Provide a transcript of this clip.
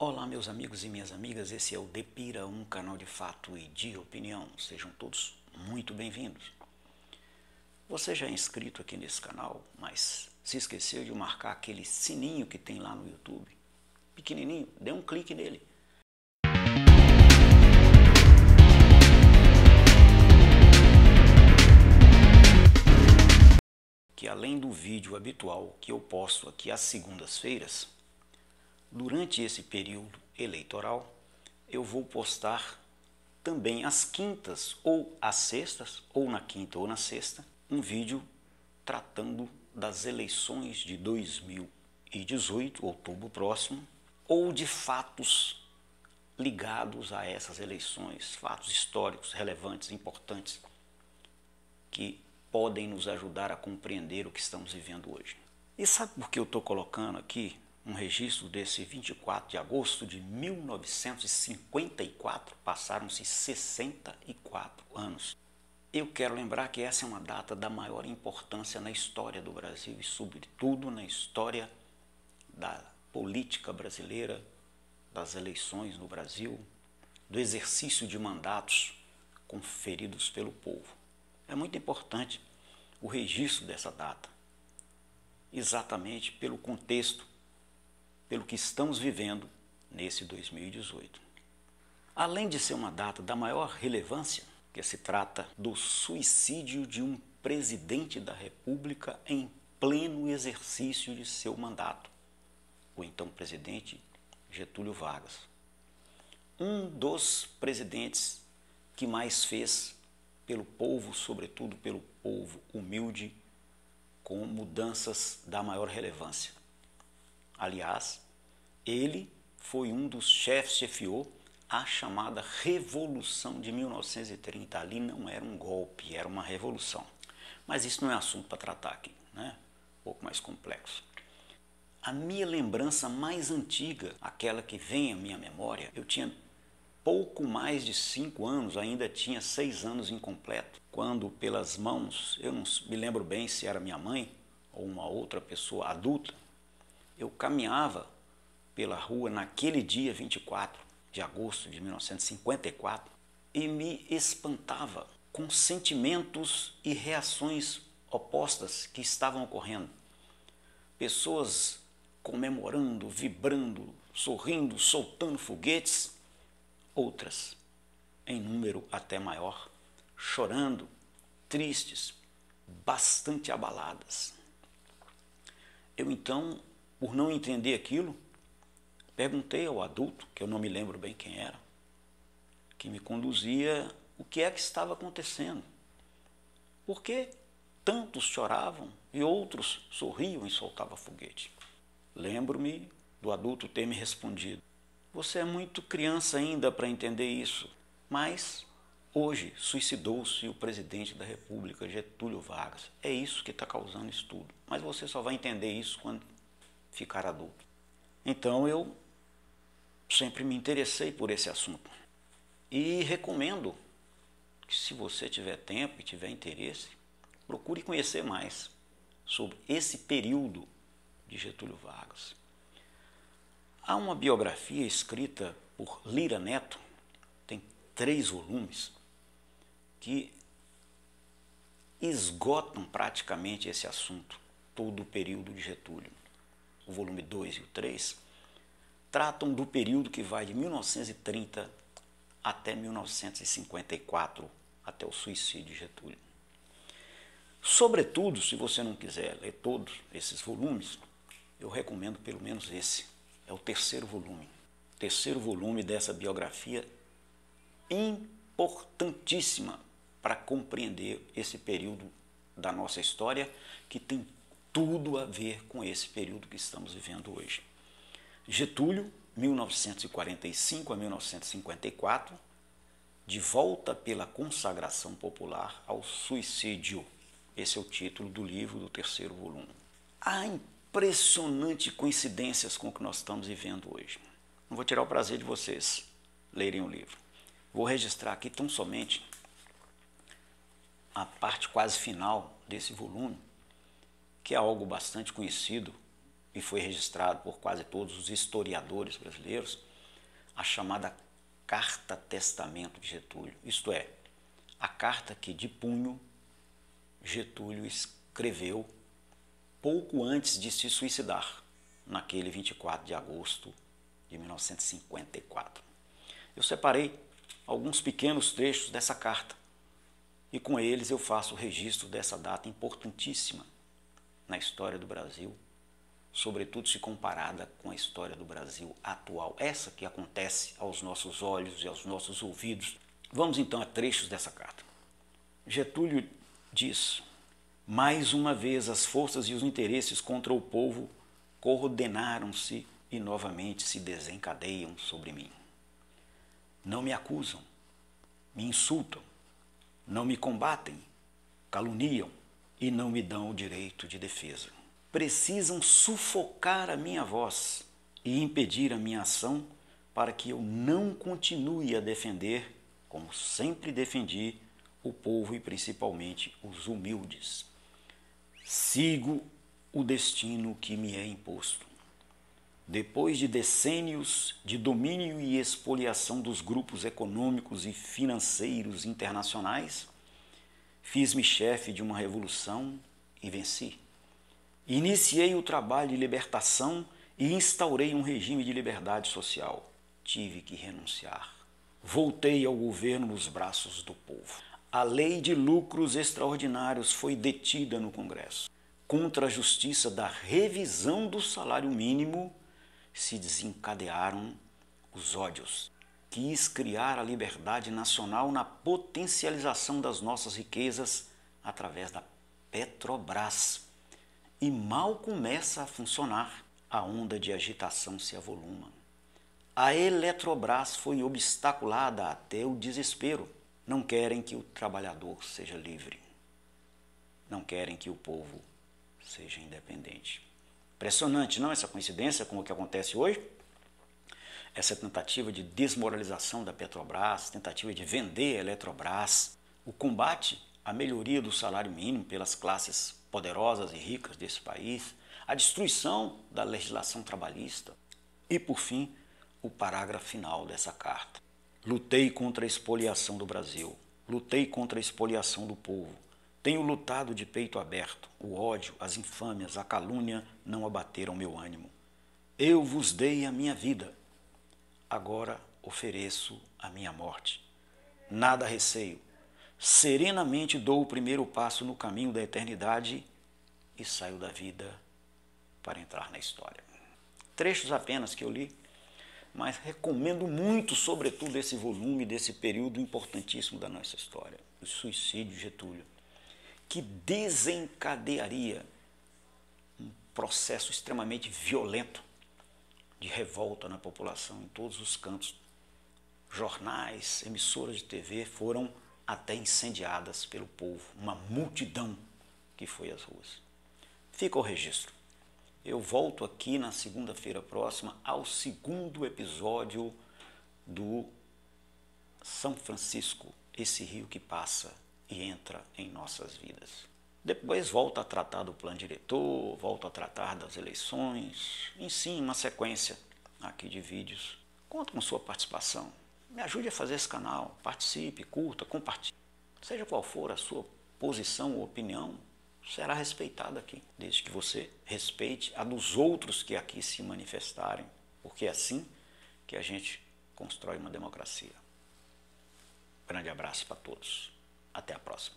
Olá, meus amigos e minhas amigas, esse é o Depira, um canal de fato e de opinião. Sejam todos muito bem-vindos. Você já é inscrito aqui nesse canal, mas se esqueceu de marcar aquele sininho que tem lá no YouTube? Pequenininho, dê um clique nele. Que além do vídeo habitual que eu posto aqui às segundas-feiras, durante esse período eleitoral, eu vou postar também às quintas ou às sextas, ou na quinta ou na sexta, um vídeo tratando das eleições de 2018, outubro próximo, ou de fatos ligados a essas eleições, fatos históricos relevantes, importantes, que podem nos ajudar a compreender o que estamos vivendo hoje. E sabe por que eu estou colocando aqui um registro desse 24 de agosto de 1954? Passaram-se 64 anos. Eu quero lembrar que essa é uma data da maior importância na história do Brasil e, sobretudo, na história da política brasileira, das eleições no Brasil, do exercício de mandatos conferidos pelo povo. É muito importante o registro dessa data, exatamente pelo contexto, pelo que estamos vivendo nesse 2018. Além de ser uma data da maior relevância, que se trata do suicídio de um presidente da República em pleno exercício de seu mandato, o então presidente Getúlio Vargas. Um dos presidentes que mais fez pelo povo, sobretudo pelo povo humilde, com mudanças da maior relevância. Aliás, ele foi um dos chefiou a chamada Revolução de 1930. Ali não era um golpe, era uma revolução. Mas isso não é assunto para tratar aqui, né? Um pouco mais complexo. A minha lembrança mais antiga, aquela que vem à minha memória, eu tinha pouco mais de 5 anos, ainda tinha 6 anos incompleto, quando pelas mãos, eu não me lembro bem se era minha mãe ou uma outra pessoa adulta, eu caminhava pela rua naquele dia 24 de agosto de 1954 e me espantava com sentimentos e reações opostas que estavam ocorrendo. Pessoas comemorando, vibrando, sorrindo, soltando foguetes, outras, em número até maior, chorando, tristes, bastante abaladas. Eu então, por não entender aquilo, perguntei ao adulto, que eu não me lembro bem quem era, que me conduzia, o que é que estava acontecendo. Por que tantos choravam e outros sorriam e soltavam foguete? Lembro-me do adulto ter me respondido: você é muito criança ainda para entender isso, mas hoje suicidou-se o presidente da República, Getúlio Vargas. É isso que está causando isso tudo, mas você só vai entender isso quando ficar adulto. Então eu sempre me interessei por esse assunto e recomendo que, se você tiver tempo e tiver interesse, procure conhecer mais sobre esse período de Getúlio Vargas. Há uma biografia escrita por Lira Neto, tem 3 volumes, que esgotam praticamente esse assunto, todo o período de Getúlio. O volume 2 e o 3 tratam do período que vai de 1930 até 1954, até o suicídio de Getúlio. Sobretudo, se você não quiser ler todos esses volumes, eu recomendo pelo menos esse. É o 3º volume. O 3º volume dessa biografia importantíssima para compreender esse período da nossa história, que tem tudo a ver com esse período que estamos vivendo hoje. Getúlio, 1945 a 1954, de volta pela consagração popular ao suicídio. Esse é o título do livro do 3º volume. Há impressionantes coincidências com o que nós estamos vivendo hoje. Não vou tirar o prazer de vocês lerem o livro. Vou registrar aqui tão somente a parte quase final desse volume, que é algo bastante conhecido e foi registrado por quase todos os historiadores brasileiros, a chamada Carta Testamento de Getúlio, isto é, a carta que de punho Getúlio escreveu pouco antes de se suicidar, naquele 24 de agosto de 1954. Eu separei alguns pequenos trechos dessa carta e com eles eu faço o registro dessa data importantíssima na história do Brasil, sobretudo se comparada com a história do Brasil atual, essa que acontece aos nossos olhos e aos nossos ouvidos. Vamos então a trechos dessa carta. Getúlio diz: mais uma vez as forças e os interesses contra o povo coordenaram-se e novamente se desencadeiam sobre mim. Não me acusam, me insultam, não me combatem, caluniam e não me dão o direito de defesa. Precisam sufocar a minha voz e impedir a minha ação para que eu não continue a defender, como sempre defendi, o povo e principalmente os humildes. Sigo o destino que me é imposto. Depois de decênios de domínio e expoliação dos grupos econômicos e financeiros internacionais, fiz-me chefe de uma revolução e venci. Iniciei o trabalho de libertação e instaurei um regime de liberdade social. Tive que renunciar. Voltei ao governo nos braços do povo. A lei de lucros extraordinários foi detida no Congresso. Contra a justiça da revisão do salário mínimo se desencadearam os ódios. Quis criar a liberdade nacional na potencialização das nossas riquezas através da Petrobras. E mal começa a funcionar, a onda de agitação se avoluma. A Eletrobras foi obstaculada até o desespero. Não querem que o trabalhador seja livre. Não querem que o povo seja independente. Impressionante, não, essa coincidência com o que acontece hoje? Essa tentativa de desmoralização da Petrobras, tentativa de vender a Eletrobras, o combate à melhoria do salário mínimo pelas classes poderosas e ricas desse país, a destruição da legislação trabalhista e, por fim, o parágrafo final dessa carta. Lutei contra a expoliação do Brasil, lutei contra a expoliação do povo. Tenho lutado de peito aberto. O ódio, as infâmias, a calúnia não abateram meu ânimo. Eu vos dei a minha vida. Agora ofereço a minha morte. Nada receio. Serenamente dou o primeiro passo no caminho da eternidade e saio da vida para entrar na história. Trechos apenas que eu li, mas recomendo muito, sobretudo, esse volume desse período importantíssimo da nossa história, o suicídio de Getúlio, que desencadearia um processo extremamente violento de revolta na população em todos os cantos. Jornais, emissoras de TV foram até incendiadas pelo povo, uma multidão que foi às ruas. Fica o registro. Eu volto aqui na segunda-feira próxima ao segundo episódio do São Francisco, esse rio que passa e entra em nossas vidas. Depois volto a tratar do plano diretor, volto a tratar das eleições, em sim, uma sequência aqui de vídeos. Conto com sua participação. Me ajude a fazer esse canal, participe, curta, compartilhe. Seja qual for a sua posição ou opinião, será respeitada aqui, desde que você respeite a dos outros que aqui se manifestarem, porque é assim que a gente constrói uma democracia. Grande abraço para todos. Até a próxima.